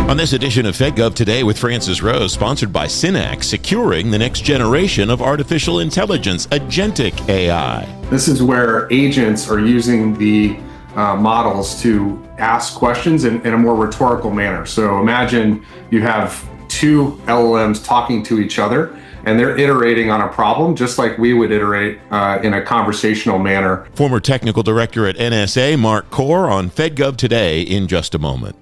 On this edition of FedGov Today with Francis Rose, sponsored by Synac, securing the next generation of artificial intelligence, agentic AI. This is where agents are using the models to ask questions in a more rhetorical manner. So imagine you have two LLMs talking to each other, and they're iterating on a problem just like we would iterate in a conversational manner. Former technical director at NSA, Mark Core, on FedGov Today in just a moment.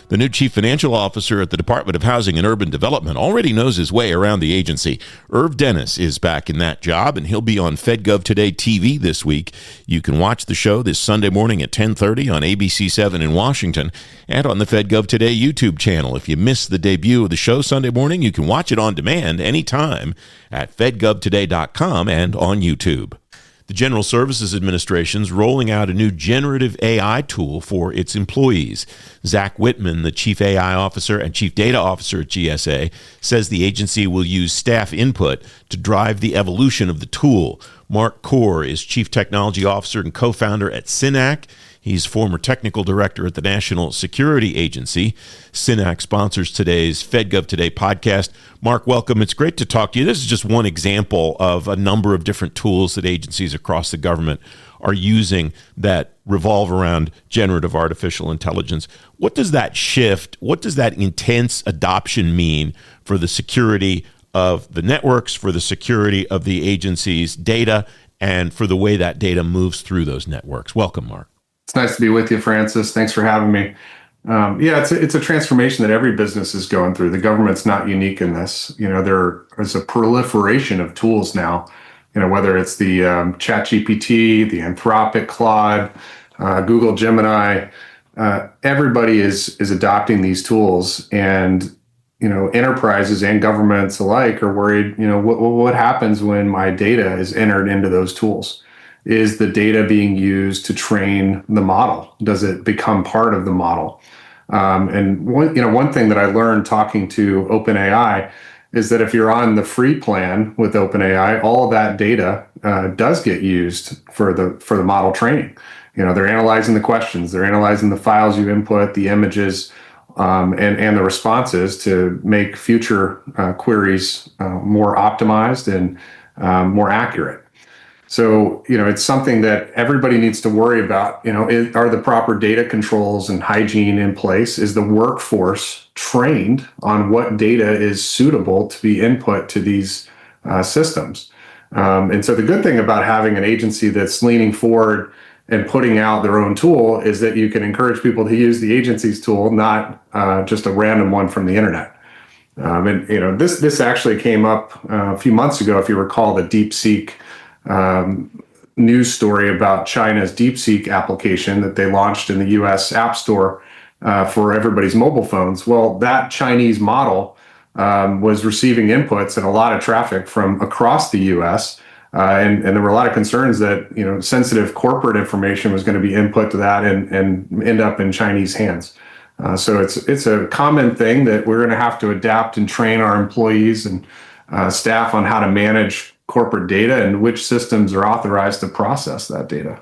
The new chief financial officer at the Department of Housing and Urban Development already knows his way around the agency. Irv Dennis is back in that job, and he'll be on FedGov Today TV this week. You can watch the show this Sunday morning at 10:30 on ABC7 in Washington and on the FedGov Today YouTube channel. If you missed the debut of the show Sunday morning, you can watch it on demand anytime at fedgovtoday.com and on YouTube. The General Services Administration's rolling out a new generative AI tool for its employees. Zach Whitman, the Chief AI Officer and Chief Data Officer at GSA, says the agency will use staff input to drive the evolution of the tool. Mark Core is Chief Technology Officer and co-founder at Synac. He's former technical director at the National Security Agency. Synac sponsors today's FedGov Today podcast. Mark, welcome. It's great to talk to you. This is just one example of a number of different tools that agencies across the government are using that revolve around generative artificial intelligence. What does that shift, what does that intense adoption mean for the security of the networks, for the security of the agency's data, and for the way that data moves through those networks? Welcome, Mark. It's nice to be with you, Francis. Thanks for having me. It's a transformation that every business is going through. The government's not unique in this. There is a proliferation of tools now, whether it's the ChatGPT, the Anthropic Claude, Google Gemini. Everybody is adopting these tools, and enterprises and governments alike are worried. What happens when my data is entered into those tools? Is the data being used to train the model? Does it become part of the model? And one thing that I learned talking to OpenAI is that if you're on the free plan with OpenAI, all of that data does get used for the model training. They're analyzing the questions, they're analyzing the files you input, the images, and the responses to make future queries more optimized and more accurate. So, it's something that everybody needs to worry about. Are the proper data controls and hygiene in place? Is the workforce trained on what data is suitable to be input to these systems? And so the good thing about having an agency that's leaning forward and putting out their own tool is that you can encourage people to use the agency's tool, not just a random one from the internet. This actually came up a few months ago, if you recall, the DeepSeek news story about China's DeepSeek application that they launched in the US App Store for everybody's mobile phones. Well, that Chinese model was receiving inputs and a lot of traffic from across the US. And there were a lot of concerns that sensitive corporate information was going to be input to that and end up in Chinese hands. So it's a common thing that we're going to have to adapt and train our employees and staff on how to manage corporate data and which systems are authorized to process that data.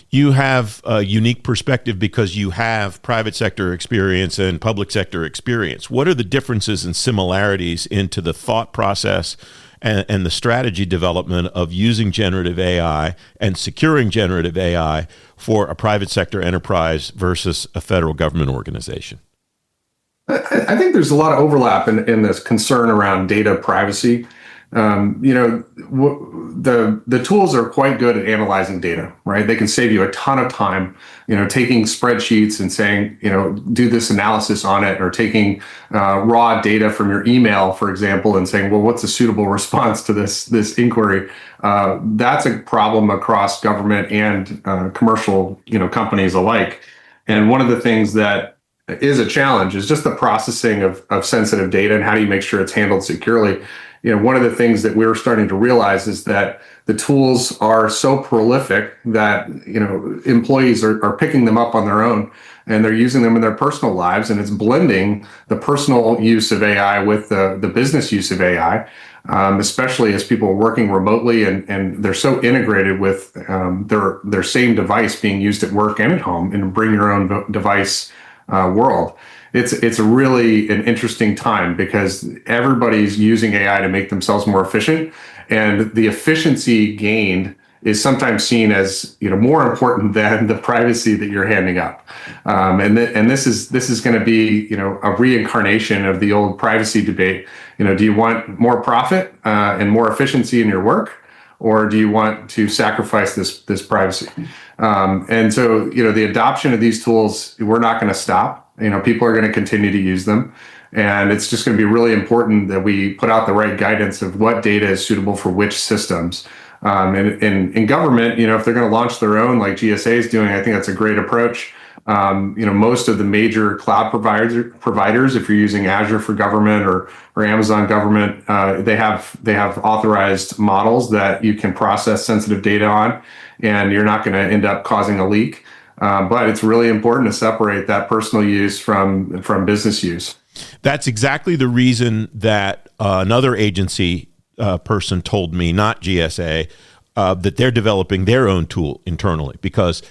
You have a unique perspective because you have private sector experience and public sector experience. What are the differences and similarities into the thought process and the strategy development of using generative AI and securing generative AI for a private sector enterprise versus a federal government organization? I think there's a lot of overlap in this concern around data privacy. The tools are quite good at analyzing data, right? They can save you a ton of time, taking spreadsheets and saying, do this analysis on it, or taking raw data from your email, for example, and saying, well, what's a suitable response to this inquiry? That's a problem across government and commercial, companies alike. And one of the things that is a challenge is just the processing of sensitive data and how do you make sure it's handled securely. One of the things that we're starting to realize is that the tools are so prolific that, employees are picking them up on their own and they're using them in their personal lives, and it's blending the personal use of AI with the business use of AI, especially as people are working remotely and they're so integrated with their same device being used at work and at home, and bring your own device world. It's really an interesting time because everybody's using AI to make themselves more efficient, and the efficiency gained is sometimes seen as more important than the privacy that you're handing up. And this is going to be a reincarnation of the old privacy debate. Do you want more profit and more efficiency in your work, or do you want to sacrifice this privacy? And so the adoption of these tools, we're not going to stop. People are going to continue to use them. And it's just going to be really important that we put out the right guidance of what data is suitable for which systems. And in government, if they're going to launch their own, like GSA is doing, I think that's a great approach. Most of the major cloud providers, if you're using Azure for government or Amazon government, they have authorized models that you can process sensitive data on, and you're not going to end up causing a leak. But it's really important to separate that personal use from business use. That's exactly the reason that another agency person told me, not GSA, that they're developing their own tool internally because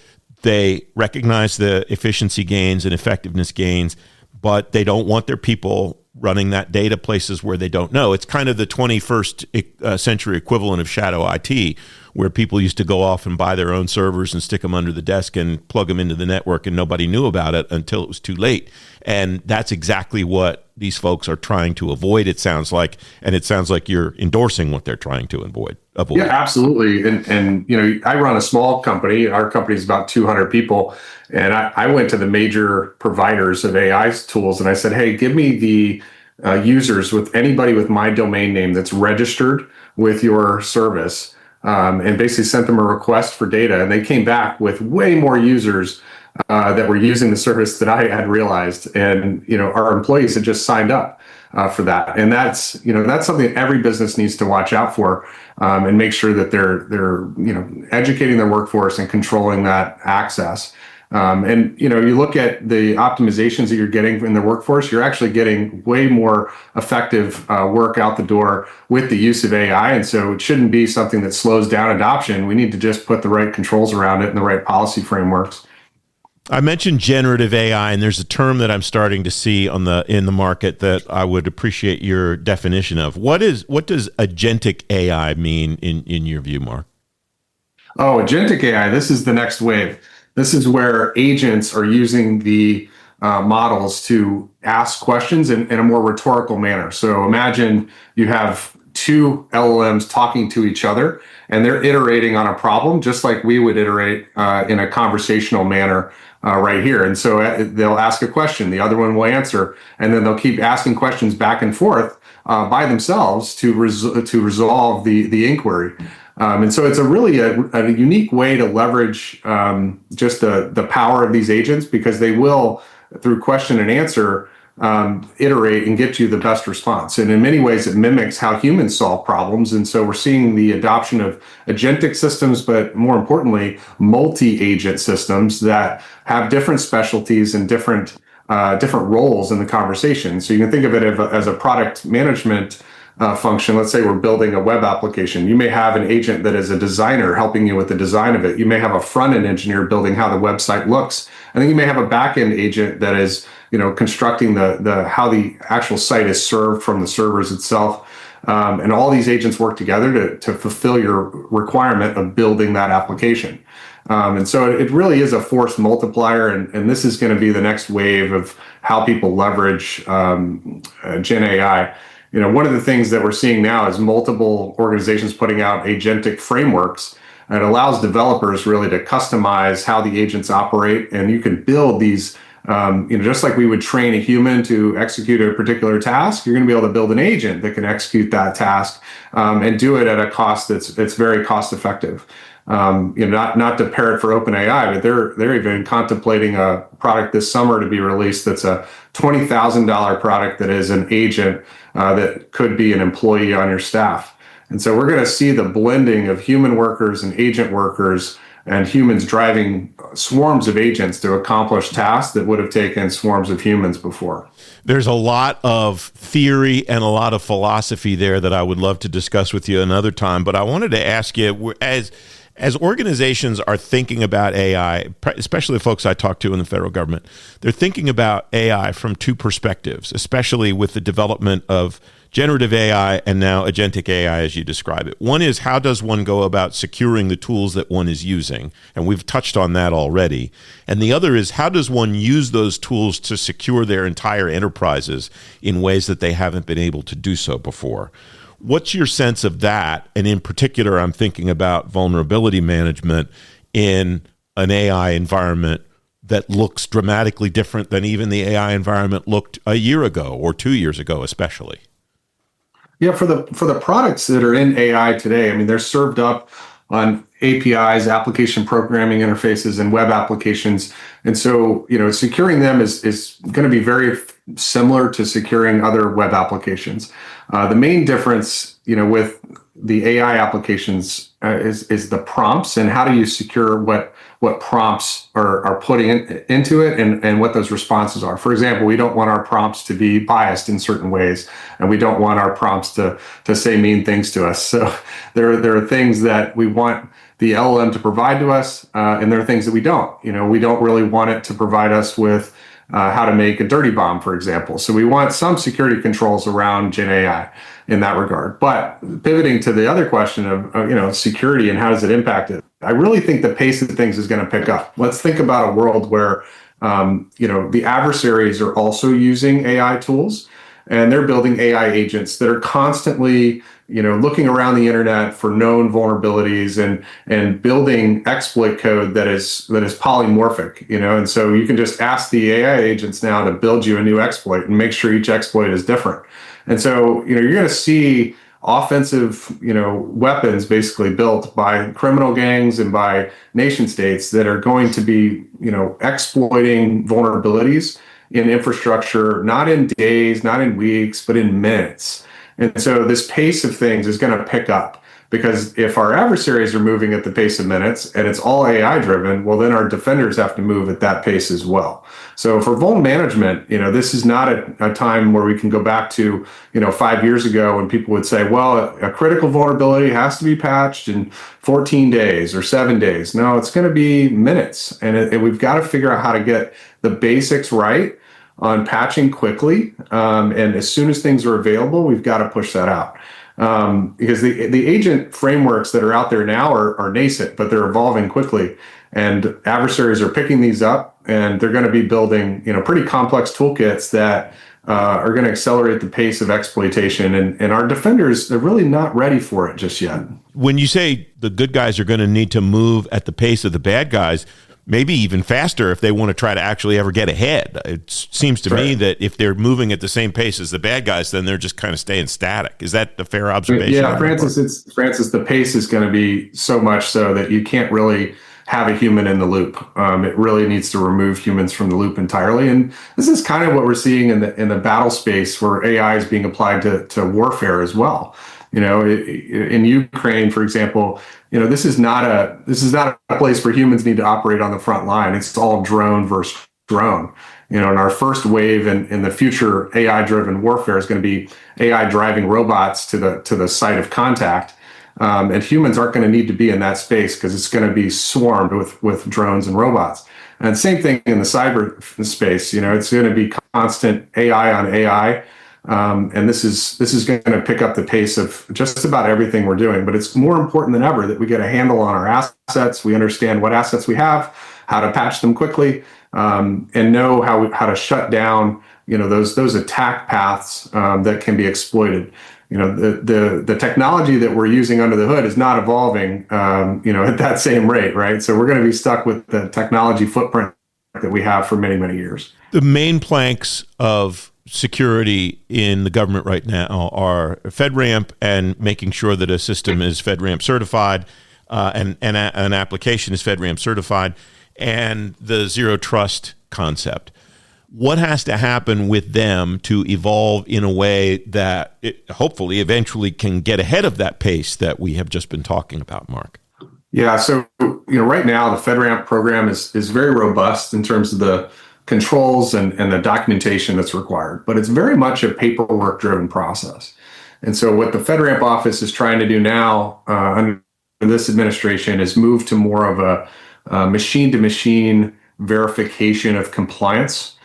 they recognize the efficiency gains and effectiveness gains, but they don't want their people running that data places where they don't know. It's kind of the 21st century equivalent of shadow IT, where people used to go off and buy their own servers and stick them under the desk and plug them into the network, and nobody knew about it until it was too late. And that's exactly what these folks are trying to avoid, it sounds like. And it sounds like you're endorsing what they're trying to avoid. Yeah, absolutely. And I run a small company. Our company is about 200 people. And I went to the major providers of AI tools and I said, hey, give me the users with anybody with my domain name that's registered with your service, and basically sent them a request for data. And they came back with way more users that were using the service than I had realized. And our employees had just signed up for that. And that's something that every business needs to watch out for, and make sure that they're educating their workforce and controlling that access. And you look at the optimizations that you're getting in the workforce, you're actually getting way more effective work out the door with the use of AI. And so it shouldn't be something that slows down adoption. We need to just put the right controls around it and the right policy frameworks. I mentioned generative AI, and there's a term that I'm starting to see in the market that I would appreciate your definition of. What does agentic AI mean in your view, Mark? Oh, agentic AI, this is the next wave. This is where agents are using the models to ask questions in a more rhetorical manner. So imagine you have two LLMs talking to each other, and they're iterating on a problem just like we would iterate in a conversational manner right here. And so they'll ask a question, the other one will answer, and then they'll keep asking questions back and forth by themselves to resolve the inquiry. And so it's a really a unique way to leverage just the power of these agents, because they will, through question and answer, iterate and get you the best response. And in many ways, it mimics how humans solve problems. And so we're seeing the adoption of agentic systems, but more importantly, multi-agent systems that have different specialties and different roles in the conversation. So you can think of it as a product management function. Let's say we're building a web application. You may have an agent that is a designer helping you with the design of it. You may have a front-end engineer building how the website looks. And then you may have a back-end agent that is, constructing the how the actual site is served from the servers itself. And all these agents work together to fulfill your requirement of building that application. And so it really is a force multiplier, and this is going to be the next wave of how people leverage Gen AI. One of the things that we're seeing now is multiple organizations putting out agentic frameworks. And it allows developers really to customize how the agents operate, and you can build these, just like we would train a human to execute a particular task. You're going to be able to build an agent that can execute that task and do it at a cost that's very cost effective. Not to parrot for OpenAI, but they're even contemplating a product this summer to be released that's a $20,000 product that is an agent that could be an employee on your staff. And so we're going to see the blending of human workers and agent workers, and humans driving swarms of agents to accomplish tasks that would have taken swarms of humans before. There's a lot of theory and a lot of philosophy there that I would love to discuss with you another time. But I wanted to ask you, As organizations are thinking about AI, especially the folks I talk to in the federal government, they're thinking about AI from two perspectives, especially with the development of generative AI and now agentic AI, as you describe it. One is, how does one go about securing the tools that one is using? And we've touched on that already. And the other is, how does one use those tools to secure their entire enterprises in ways that they haven't been able to do so before? What's your sense of that? And in particular, I'm thinking about vulnerability management in an AI environment that looks dramatically different than even the AI environment looked a year ago or 2 years ago, especially. Yeah, for the products that are in AI today, I mean, they're served up on APIs, application programming interfaces, and web applications. And so, securing them is going to be very similar to securing other web applications. The main difference, with the AI applications is the prompts, and how do you secure what prompts are putting into it, and what those responses are. For example, we don't want our prompts to be biased in certain ways, and we don't want our prompts to say mean things to us. So there are things that we want the LLM to provide to us, and there are things that we don't. We don't really want it to provide us with how to make a dirty bomb, for example. So we want some security controls around Gen AI in that regard. But pivoting to the other question of security and how does it impact it, I really think the pace of things is going to pick up. Let's think about a world where the adversaries are also using AI tools, and they're building AI agents that are constantly looking around the internet for known vulnerabilities and building exploit code that is polymorphic, and so you can just ask the AI agents now to build you a new exploit and make sure each exploit is different. And so you're going to see offensive weapons basically built by criminal gangs and by nation states that are going to be exploiting vulnerabilities in infrastructure, not in days, not in weeks, but in minutes. And so this pace of things is going to pick up, because if our adversaries are moving at the pace of minutes and it's all AI driven, well, then our defenders have to move at that pace as well. So for vuln management, this is not a time where we can go back to 5 years ago when people would say, well, a critical vulnerability has to be patched in 14 days or 7 days. No, it's going to be minutes, and we've got to figure out how to get the basics right on patching quickly, and as soon as things are available, we've got to push that out. Because the agent frameworks that are out there now are nascent, but they're evolving quickly, and adversaries are picking these up, and they're going to be building pretty complex toolkits that are going to accelerate the pace of exploitation, and our defenders, they're really not ready for it just yet. When you say the good guys are going to need to move at the pace of the bad guys, maybe even faster if they want to try to actually ever get ahead. It seems to me that if they're moving at the same pace as the bad guys, then they're just kind of staying static. Is that a fair observation? Yeah, Francis, the pace is going to be so much so that you can't really have a human in the loop. It really needs to remove humans from the loop entirely. And this is kind of what we're seeing in the battle space, where AI is being applied to warfare as well. In Ukraine, for example, this is not a place where humans need to operate on the front line. It's all drone versus drone. And our first wave in the future AI-driven warfare is going to be AI driving robots to the site of contact, and humans aren't going to need to be in that space because it's going to be swarmed with drones and robots. And same thing in the cyber space. It's going to be constant AI on AI. And this is going to pick up the pace of just about everything we're doing. But it's more important than ever that we get a handle on our assets. We understand what assets we have, how to patch them quickly, and know how to shut down those attack paths that can be exploited. The technology that we're using under the hood is not evolving at that same rate, right? So we're going to be stuck with the technology footprint that we have for many, many years. The main planks of security in the government right now are FedRAMP and making sure that a system is FedRAMP certified, and an application is FedRAMP certified, and the zero trust concept. What has to happen with them to evolve in a way that it hopefully eventually can get ahead of that pace that we have just been talking about, Mark? Yeah, so right now the FedRAMP program is very robust in terms of the controls and the documentation that's required, but it's very much a paperwork driven process. And so what the FedRAMP office is trying to do now under this administration is move to more of a machine-to-machine verification of compliance.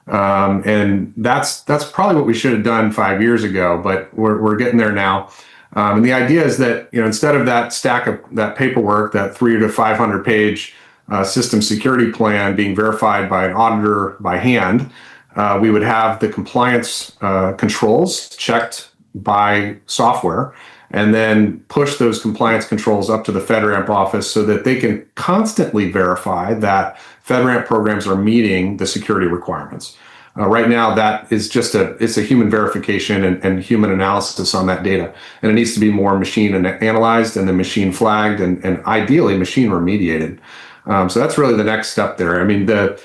And that's probably what we should have done 5 years ago, but we're getting there now. And the idea is that, instead of that stack of that paperwork, that 300 to 500 page system security plan being verified by an auditor by hand, we would have the compliance controls checked by software, and then push those compliance controls up to the FedRAMP office so that they can constantly verify that FedRAMP programs are meeting the security requirements. Right now, that is it's a human verification and human analysis on that data. And it needs to be more machine analyzed and then machine flagged and ideally machine remediated. So that's really the next step there. I mean, the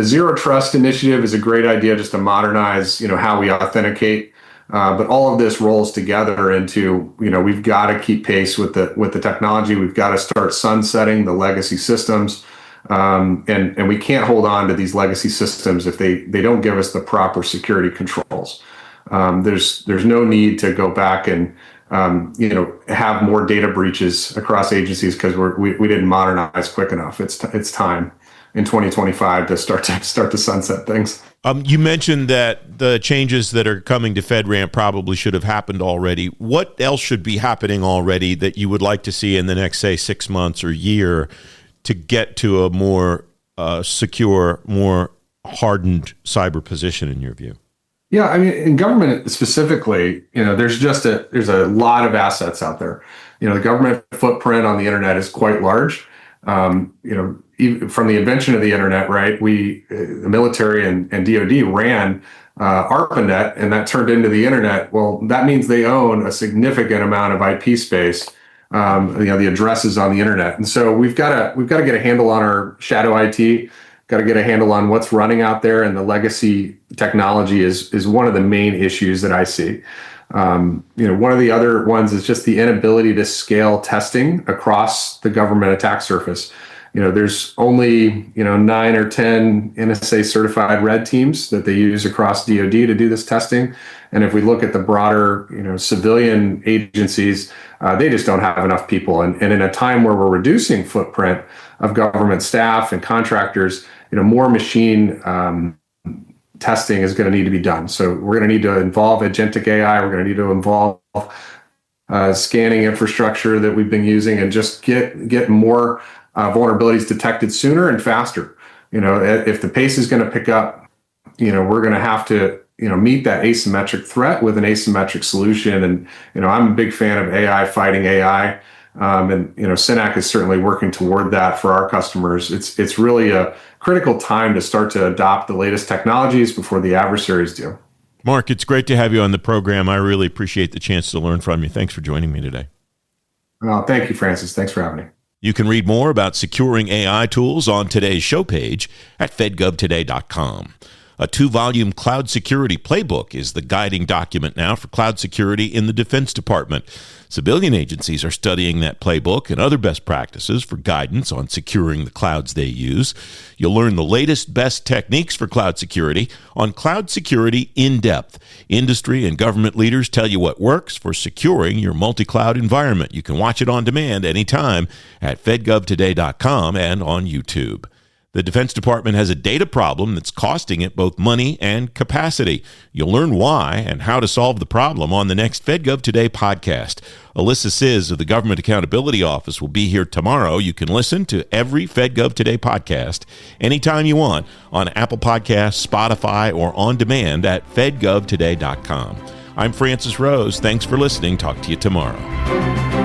Zero Trust initiative is a great idea just to modernize, how we authenticate. But all of this rolls together into, we've got to keep pace with the technology. We've got to start sunsetting the legacy systems. And we can't hold on to these legacy systems if they don't give us the proper security controls. There's no need to go back and have more data breaches across agencies because we didn't modernize quick enough. It's time in 2025 to start to sunset things. You mentioned that the changes that are coming to FedRAMP probably should have happened already. What else should be happening already that you would like to see in the next, say, 6 months or year to get to a more secure, more hardened cyber position in your view? Yeah, I mean, in government specifically, there's a lot of assets out there. The government footprint on the internet is quite large. Even from the invention of the internet, right? The military and DoD ran ARPANET, and that turned into the internet. Well, that means they own a significant amount of IP space. The addresses on the internet, and so we've got to get a handle on our shadow IT. Got to get a handle on what's running out there, and the legacy technology is one of the main issues that I see. One of the other ones is just the inability to scale testing across the government attack surface. There's only 9 or 10 NSA certified red teams that they use across DoD to do this testing, and if we look at the broader civilian agencies, they just don't have enough people. And in a time where we're reducing footprint of government staff and contractors, more machine testing is going to need to be done. So we're going to need to involve agentic AI. We're going to need to involve scanning infrastructure that we've been using, and just get more vulnerabilities detected sooner and faster. If the pace is going to pick up, we're going to have to meet that asymmetric threat with an asymmetric solution. And I'm a big fan of AI fighting AI. And SYNAC is certainly working toward that for our customers. It's really a critical time to start to adopt the latest technologies before the adversaries do. Mark, it's great to have you on the program. I really appreciate the chance to learn from you. Thanks for joining me today. Well, thank you, Francis. Thanks for having me. You can read more about securing AI tools on today's show page at fedgovtoday.com. A 2-volume cloud security playbook is the guiding document now for cloud security in the Defense Department. Civilian agencies are studying that playbook and other best practices for guidance on securing the clouds they use. You'll learn the latest best techniques for cloud security on Cloud Security in Depth. Industry and government leaders tell you what works for securing your multi-cloud environment. You can watch it on demand anytime at fedgovtoday.com and on YouTube. The Defense Department has a data problem that's costing it both money and capacity. You'll learn why and how to solve the problem on the next FedGov Today podcast. Alyssa Siz of the Government Accountability Office will be here tomorrow. You can listen to every FedGov Today podcast anytime you want on Apple Podcasts, Spotify, or on demand at fedgovtoday.com. I'm Francis Rose. Thanks for listening. Talk to you tomorrow.